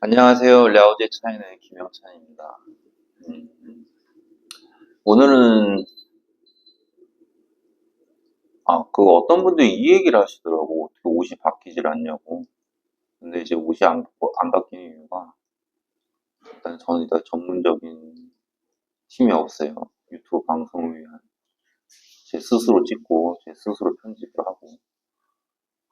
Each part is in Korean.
안녕하세요. 랴오제 차이의 김영찬입니다. 오늘은 어떤 분들이 이 얘기를 하시더라고. 어떻게 옷이 바뀌질 않냐고. 근데 이제 옷이 안 바뀌는 이유가 일단 저는 일단 전문적인 팀이 없어요. 유튜브 방송을 위한 제 스스로 찍고 제 스스로 편집을 하고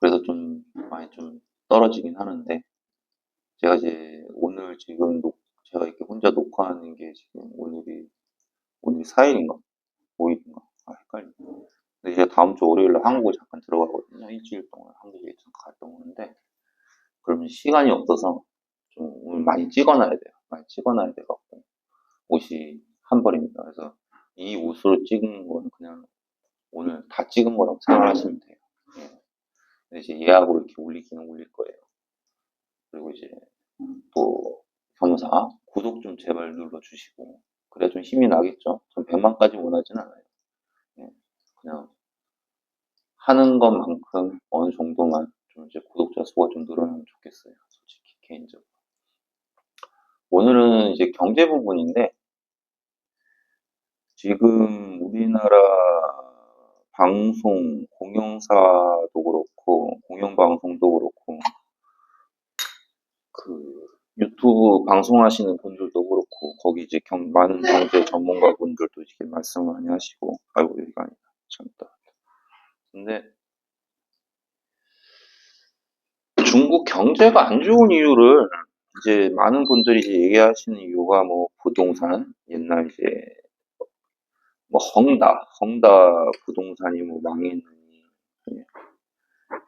그래서 좀 많이 좀 떨어지긴 하는데 제가 이제 오늘 지금 제가 이렇게 혼자 녹화하는 게 지금 오늘이 4일인가 5일인가 헷갈리네. 근데 이제 다음 주 월요일에 한국을 잠깐 들어가거든요. 일주일 동안 한국에 잠깐 갔다 오는데 그러면 시간이 없어서 좀 오늘 많이 찍어놔야 돼요. 많이 찍어놔야 돼갖고 옷이 한 벌입니다. 그래서 이 옷으로 찍은 거는 그냥 오늘 다 찍은 거라고 생각하시면 돼요. 예. 근데 이제 예약으로 이렇게 올리기는 올릴 거예요. 그리고 이제 또 겸사 구독 좀 제발 눌러주시고 그래야 좀 힘이 나겠죠. 전 100만까지 원하진 않아요. 예. 그냥 하는 것만큼 어느 정도만 좀 이제 구독자 수가 좀 늘어나면 좋겠어요. 솔직히 개인적으로. 오늘은 이제 경제 부분인데 지금 우리나라 방송 공영사도 그렇고 공영방송도 그렇고 그 유튜브 방송하시는 분들도 그렇고 거기 이제 많은 경제 전문가분들도 이렇게 말씀 많이 하시고 아이고 여기가 아니다 참다. 근데 중국 경제가 안 좋은 이유를 이제 많은 분들이 이제 얘기하시는 이유가 뭐 부동산 옛날 이제 뭐 헝다 부동산이 뭐 망했느니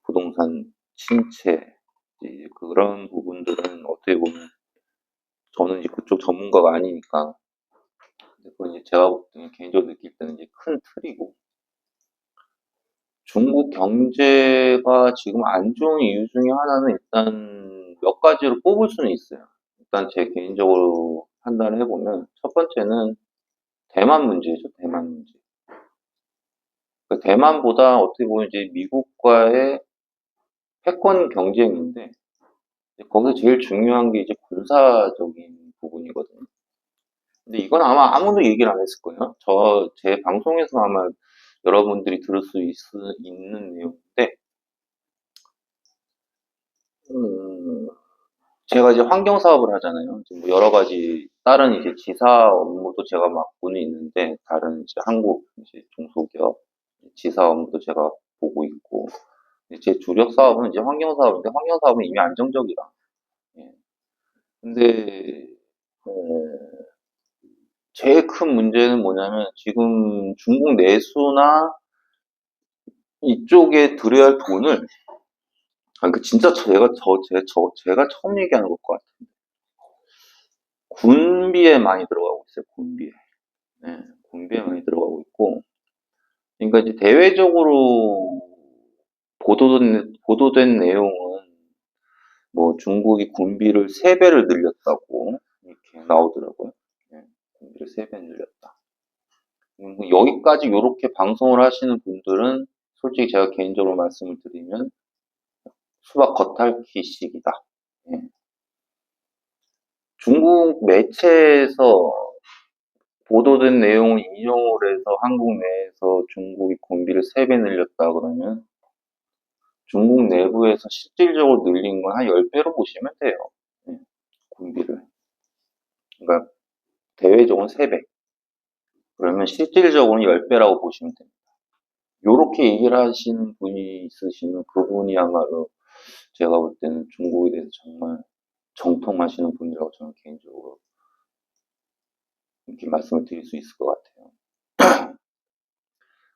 부동산 침체 이제 그런 부분들은 어떻게 보면 저는 이제 그쪽 전문가가 아니니까 그건 이제 제가 볼 때는 개인적으로 느낄 때는 이제 큰 틀이고 중국 경제가 지금 안 좋은 이유 중에 하나는 일단 몇 가지로 뽑을 수는 있어요. 일단 제 개인적으로 판단을 해보면 첫 번째는 대만 문제죠. 대만 문제. 그 대만보다 어떻게 보면 이제 미국과의 패권 경쟁인데 거기서 제일 중요한 게 이제 군사적인 부분이거든요. 근데 이건 아마 아무도 얘기를 안 했을 거예요. 제 방송에서 아마 여러분들이 들을 수 있는 내용인데, 제가 이제 환경 사업을 하잖아요. 뭐 여러 가지 다른 이제 지사 업무도 제가 맡고는 있는데, 다른 이제 한국 이제 중소기업 지사 업무도 제가 보고 있고, 제 주력 사업은 이제 환경 사업인데, 환경 사업은 이미 안정적이라. 예. 근데, 어, 제일 큰 문제는 뭐냐면, 지금 중국 내수나 이쪽에 들여야 할 돈을, 진짜 제가 처음 얘기하는 것 같아요. 군비에 많이 들어가고 있어요, 군비에. 네, 군비에 많이 들어가고 있고. 그러니까 이제 대외적으로 보도된 내용은 뭐 중국이 군비를 3배를 늘렸다고 이렇게 나오더라고요. 네, 군비를 3배 늘렸다. 여기까지 이렇게 방송을 하시는 분들은 솔직히 제가 개인적으로 말씀을 드리면 수박 겉핥기식이다. 예. 중국 매체에서 보도된 내용을 인용을 해서 한국 내에서 중국이 군비를 3배 늘렸다 그러면 중국 내부에서 실질적으로 늘린 건 한 10배로 보시면 돼요. 예, 군비를. 그러니까 대외적으로는 3배. 그러면 실질적으로는 10배라고 보시면 됩니다. 요렇게 얘기를 하시는 분이 있으시면 그분이야말로 제가 볼 때는 중국에 대해서 정말 정통하시는 분이라고 저는 개인적으로 이렇게 말씀을 드릴 수 있을 것 같아요.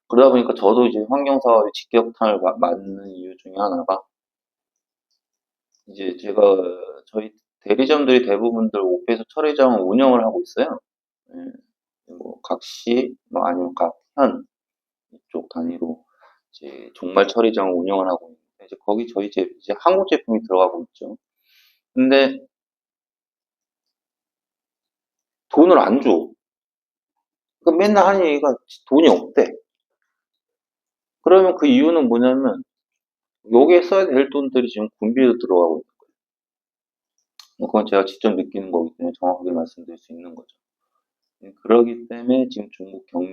그러다 보니까 저도 이제 환경사업에 직격탄을 맞는 이유 중에 하나가 이제 저희 대리점들이 대부분들 오페이스 처리장을 운영을 하고 있어요. 예, 뭐, 각시, 뭐, 아니면 각현, 이쪽 단위로 이제 종말 처리장을 운영을 하고 있는데, 이제 거기 저희 이제 한국 제품이 들어가고 있죠. 근데 돈을 안 줘. 그 맨날 하는 얘기가 돈이 없대. 그러면 그 이유는 뭐냐면, 여기에 써야 될 돈들이 지금 군비로 들어가고 있는 거예요. 뭐 그건 제가 직접 느끼는 거기 때문에 정확하게 말씀드릴 수 있는 거죠. 그러기 때문에 지금 중국 경제가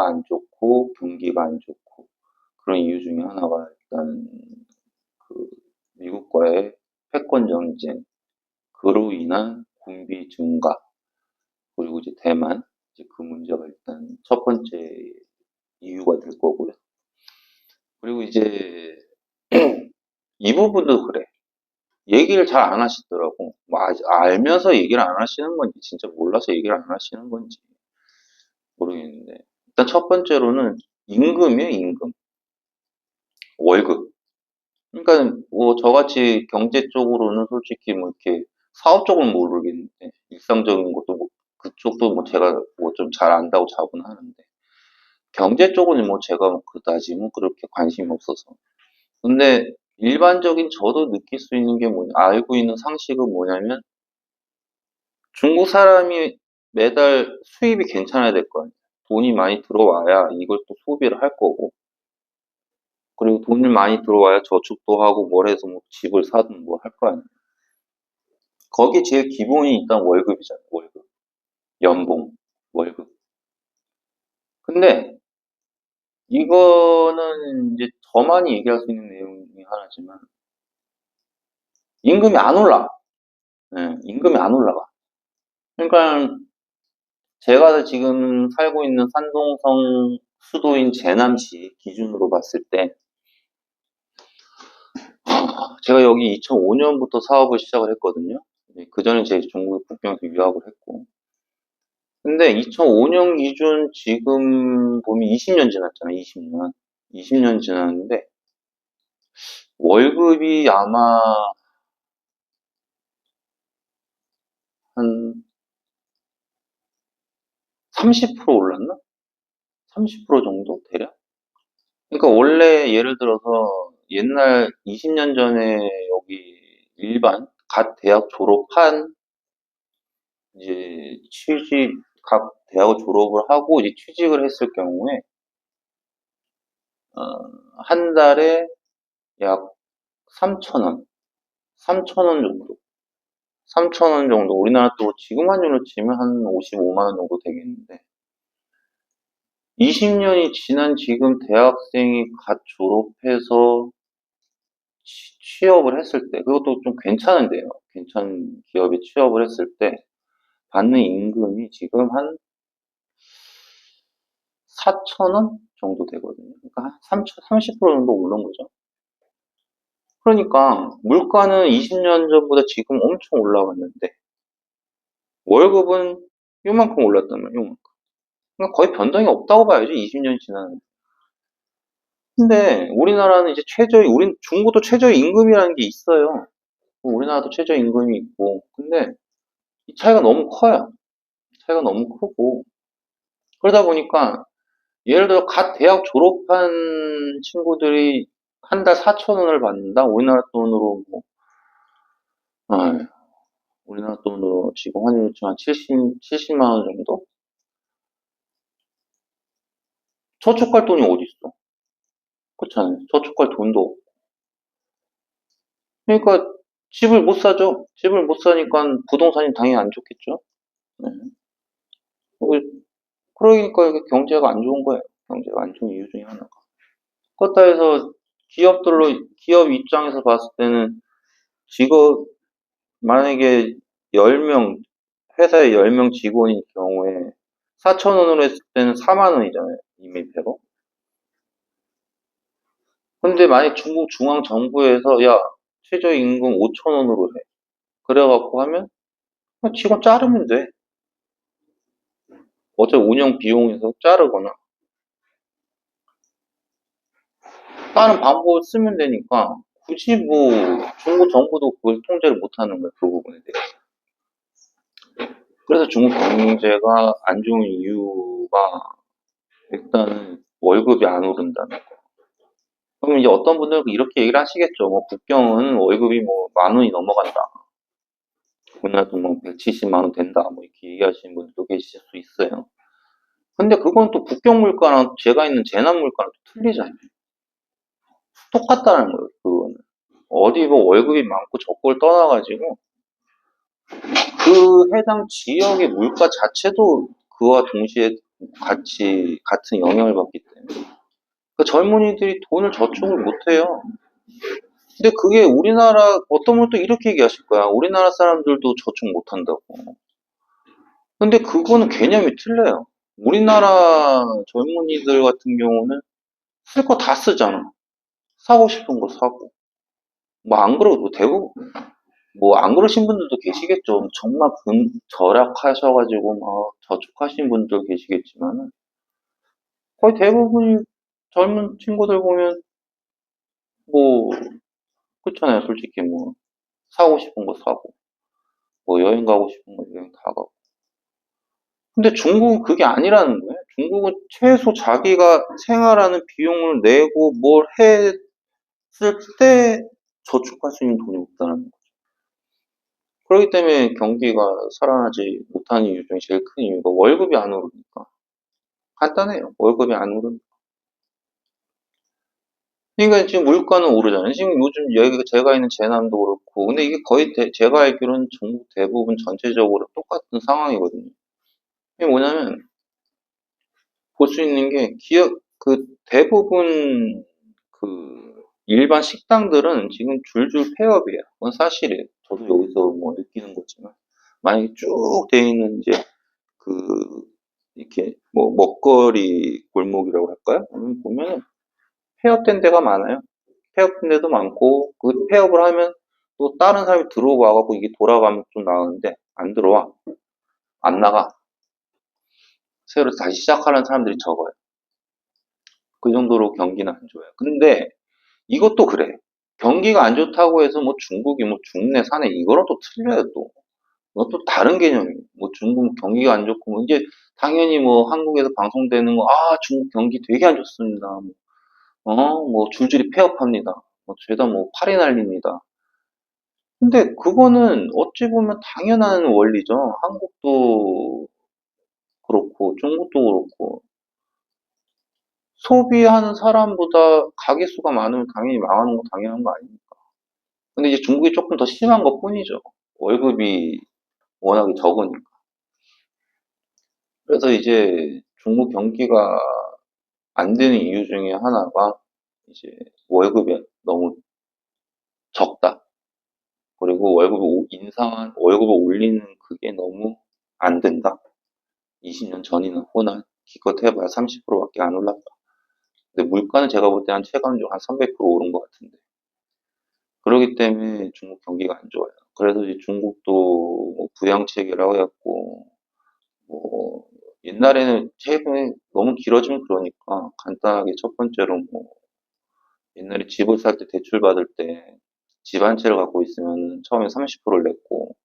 안 좋고 경기가 안 좋고 그런 이유 중에 하나가 일단 그 미국과의 패권 정쟁, 그로 인한 군비 증가, 그리고 이제 대만, 이제 그 문제가 일단 첫 번째 이유가 될 거고요. 그리고 이제 이 부분도 그래. 얘기를 잘 안 하시더라고. 뭐 알면서 얘기를 안 하시는 건지, 진짜 몰라서 얘기를 안 하시는 건지 모르겠는데. 일단 첫 번째로는 임금이에요, 임금. 월급. 그러니까 뭐 저같이 경제 쪽으로는 솔직히 뭐 이렇게 사업 쪽은 모르겠는데, 일상적인 것도 뭐 그쪽도 뭐 제가 뭐 좀 잘 안다고 자부는 하는데, 경제 쪽은 뭐 제가 뭐 그다지 뭐 그렇게 관심이 없어서. 근데 일반적인 저도 느낄 수 있는 게 뭐냐, 알고 있는 상식은 뭐냐면, 중국 사람이 매달 수입이 괜찮아야 될 거 아니에요. 돈이 많이 들어와야 이걸 또 소비를 할 거고, 그리고 돈이 많이 들어와야 저축도 하고 뭘 해서 뭐 집을 사든 뭐 할 거 아니에요. 거기 제일 기본이 일단 월급이잖아요. 월급. 연봉. 월급. 근데 이거는 이제 저만이 얘기할 수 있는 내용 중에 하나지만 임금이 안 올라. 예, 임금이 안 올라가. 그러니까 제가 지금 살고 있는 산동성 수도인 제남시 기준으로 봤을 때 제가 여기 2005년부터 사업을 시작을 했거든요. 그 전에 제가 중국 북경에서 유학을 했고. 근데 2005년 기준 지금 보면 20년 지났잖아요. 20년. 20년 지났는데 월급이 아마 한 30% 올랐나? 30% 정도 대략? 그러니까 원래 예를 들어서 옛날 20년 전에 여기 일반 갓 대학 졸업한 이제 각 대학을 졸업을 하고 이제 취직을 했을 경우에 한 달에 약 3,000원, 3,000원 정도, 3,000원 정도 우리나라 또 지금 환율로 치면 한 55만 원 정도 되겠는데 20년이 지난 지금 대학생이 갓 졸업해서 취업을 했을 때 그것도 좀 괜찮은데요. 괜찮은 기업에 취업을 했을 때 받는 임금이 지금 한 4,000원 정도 되거든요. 그러니까 한 30% 정도 오른 거죠. 그러니까 물가는 20년 전보다 지금 엄청 올라갔는데 월급은 요만큼 올랐단 말이에요. 요만큼. 그러니까 거의 변동이 없다고 봐야죠. 20년이 지났는데. 근데 우리나라는 이제 우린 중국도 최저임금이라는 게 있어요. 우리나라도 최저임금이 있고. 근데 이 차이가 너무 커요. 차이가 너무 크고. 그러다 보니까 예를 들어 갓 대학 졸업한 친구들이 한 달 4,000원을 받는다? 우리나라 돈으로 뭐, 아, 우리나라 돈으로 지금 환율 한 70만 원 정도? 저축할 돈이 어디 있어? 그렇잖아요. 저축할 돈도 없고. 그러니까 집을 못 사죠. 집을 못 사니까 부동산이 당연히 안 좋겠죠. 네. 그러니까 이게 경제가 안 좋은 거예요. 경제가 안 좋은 이유 중에 하나가. 그렇다 해서 기업 입장에서 봤을 때는 직업, 만약에 10명, 회사에 10명 직원인 경우에 4,000원으로 했을 때는 4만 원이잖아요. 이메이페로. 근데 만약 중국 중앙정부에서 야, 최저임금 5,000원으로 해. 그래갖고 하면 그냥 직원 자르면 돼. 어차피 운영 비용에서 자르거나 다른 방법을 쓰면 되니까 굳이 뭐 중국 정부도 그걸 통제를 못하는 거예요. 그 부분에 대해서. 그래서 중국 경제가 안 좋은 이유가 일단은 월급이 안 오른다는 거. 그럼 이제 어떤 분들은 이렇게 얘기를 하시겠죠. 뭐 북경은 월급이 뭐 10,000원이 넘어간다. 우리나라도 뭐 170만 원 된다. 뭐 이렇게 얘기하시는 분들도 계실 수 있어요. 근데 그건 또 북경 물가랑 제가 있는 제남 물가랑 또 틀리잖아요. 똑같다는 거예요. 그거는. 어디 뭐 월급이 많고 적고를 떠나가지고 그 해당 지역의 물가 자체도 그와 동시에 같은 영향을 받기 때문에. 그 젊은이들이 돈을 저축을 못해요. 근데 그게 우리나라, 어떤 분은 또 이렇게 얘기하실 거야. 우리나라 사람들도 저축 못한다고. 근데 그거는 개념이 틀려요. 우리나라 젊은이들 같은 경우는 쓸 거 다 쓰잖아. 사고 싶은 거 사고. 뭐 안 그러고 대부분, 뭐 안 그러신 분들도 계시겠죠. 정말 절약하셔가지고 막 저축하신 분들 계시겠지만 거의 대부분이 젊은 친구들 보면 뭐 그렇잖아요. 솔직히 뭐 사고 싶은 거 사고 뭐 여행 가고 싶은 거 여행 다 가고. 근데 중국은 그게 아니라는 거예요. 중국은 최소 자기가 생활하는 비용을 내고 뭘 했을 때 저축할 수 있는 돈이 없다는 거예요. 그렇기 때문에 경기가 살아나지 못하는 이유 중에 제일 큰 이유가 월급이 안 오르니까. 간단해요. 월급이 안 오르니까. 그러니까 지금 물가는 오르잖아요. 지금 요즘 여기 제가 있는 제남도 그렇고, 근데 이게 거의 제가 알기로는 전국 대부분 전체적으로 똑같은 상황이거든요. 이게 뭐냐면 볼 수 있는 게 기업 그 대부분 그 일반 식당들은 지금 줄줄 폐업이에요. 그건 사실이에요. 저도 여기서 뭐 느끼는 거지만 만약에 쭉 돼 있는 이제 그 이렇게 뭐 먹거리 골목이라고 할까요? 보면은 폐업된 데가 많아요. 폐업된 데도 많고 그 폐업을 하면 또 다른 사람이 들어오고 와갖고 이게 돌아가면 좀 나오는데 안 들어와, 안 나가. 새로 다시 시작하는 사람들이 적어요. 그 정도로 경기는 안 좋아요. 근데 이것도 그래. 경기가 안 좋다고 해서 뭐 중국이 뭐 죽네 사네 이거랑 또 틀려요 또. 이것도 다른 개념이에요. 뭐 중국 경기가 안 좋고 뭐 이제 당연히 뭐 한국에서 방송되는 거 중국 경기 되게 안 좋습니다. 뭐 줄줄이 폐업합니다. 뭐 죄다 뭐 팔이 날립니다. 근데 그거는 어찌 보면 당연한 원리죠. 한국도 그렇고 중국도 그렇고 소비하는 사람보다 가게 수가 많으면 당연히 망하는 거 당연한 거 아닙니까? 근데 이제 중국이 조금 더 심한 것 뿐이죠. 월급이 워낙에 적으니까. 그래서 이제 중국 경기가 안 되는 이유 중에 하나가 이제 월급이 너무 적다. 그리고 월급을 올리는 그게 너무 안 된다. 20년 전이나 호나 기껏 해봐야 30%밖에 안 올랐다. 근데 물가는 제가 볼 때 한 체감적으로 한 300% 오른 것 같은데. 그렇기 때문에 중국 경기가 안 좋아요. 그래서 이제 중국도 뭐 부양책이라고 해갖고 뭐 옛날에는 최근에 너무 길어지면 그러니까 간단하게 첫 번째로 뭐 옛날에 집을 살 때 대출 받을 때 집 한 채를 갖고 있으면 처음에 30%를 냈고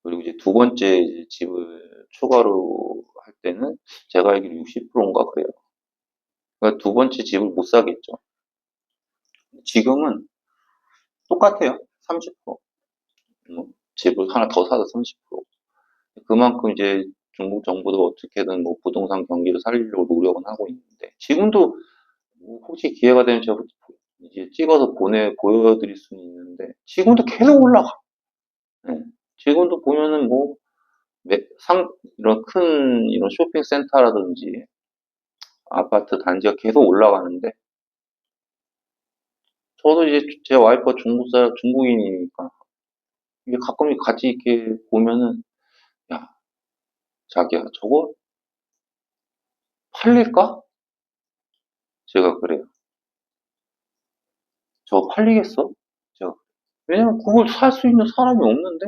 그리고 이제 두 번째 이제 집을 추가로 할 때는 제가 알기로 60%인가 그래요. 그러니까 두 번째 집을 못 사겠죠. 지금은 똑같아요. 30%. 뭐 집을 하나 더 사도 30%. 그만큼 이제 중국 정부도 어떻게든 뭐 부동산 경기를 살리려고 노력은 하고 있는데 지금도 뭐 혹시 기회가 되면 제가 이제 찍어서 보여드릴 수는 있는데 지금도 계속 올라가. 네. 지금도 보면은 뭐 이런 큰 이런 쇼핑센터라든지 아파트 단지가 계속 올라가는데 저도 이제 제 와이프가 중국인이니까 이게 가끔 같이 이렇게 보면은 야 자기야 저거 팔릴까? 제가 그래요. 저거 팔리겠어? 제가 왜냐면 그걸 살 수 있는 사람이 없는데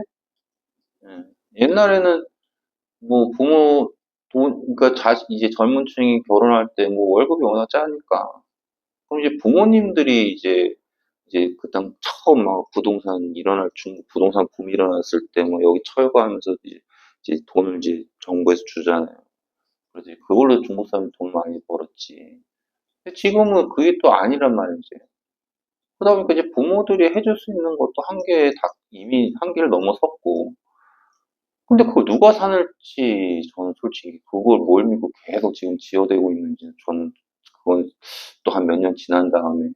예. 옛날에는 뭐 부모 그러니까 이제 젊은 층이 결혼할 때 뭐 월급이 워낙 작으니까 그럼 이제 부모님들이 이제 이제 그당 처음 막 부동산 일어날 중국 부동산 붐이 일어났을 때 뭐 여기 철거하면서 이제 돈을 이제 정부에서 주잖아요. 그래서 그걸로 중국 사람이 돈 많이 벌었지. 근데 지금은 그게 또 아니란 말이지. 그러다 보니까 이제 부모들이 해줄 수 있는 것도 한계에 다 이미 한계를 넘어섰고. 근데 그걸 누가 사는지 저는 솔직히 그걸 뭘 믿고 계속 지금 지어대고 있는지 저는 그건 또 한 몇 년 지난 다음에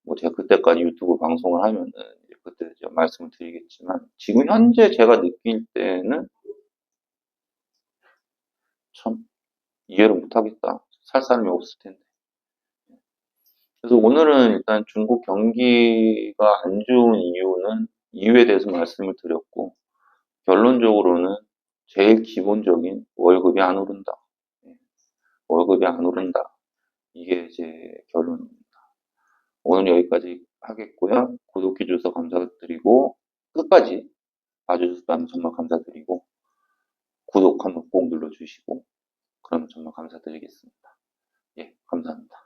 뭐 제가 그때까지 유튜브 방송을 하면은 이제 그때 제가 말씀을 드리겠지만 지금 현재 제가 느낄 때는 참 이해를 못하겠다. 살 사람이 없을 텐데. 그래서 오늘은 일단 중국 경기가 안 좋은 이유에 대해서 말씀을 드렸고 결론적으로는 제일 기본적인 월급이 안 오른다. 예, 월급이 안 오른다. 이게 제 결론입니다. 오늘 여기까지 하겠고요. 구독해 주셔서 감사드리고 끝까지 봐주셔서 정말 감사드리고 구독 한번 꼭 눌러주시고 그러면 정말 감사드리겠습니다. 예, 감사합니다.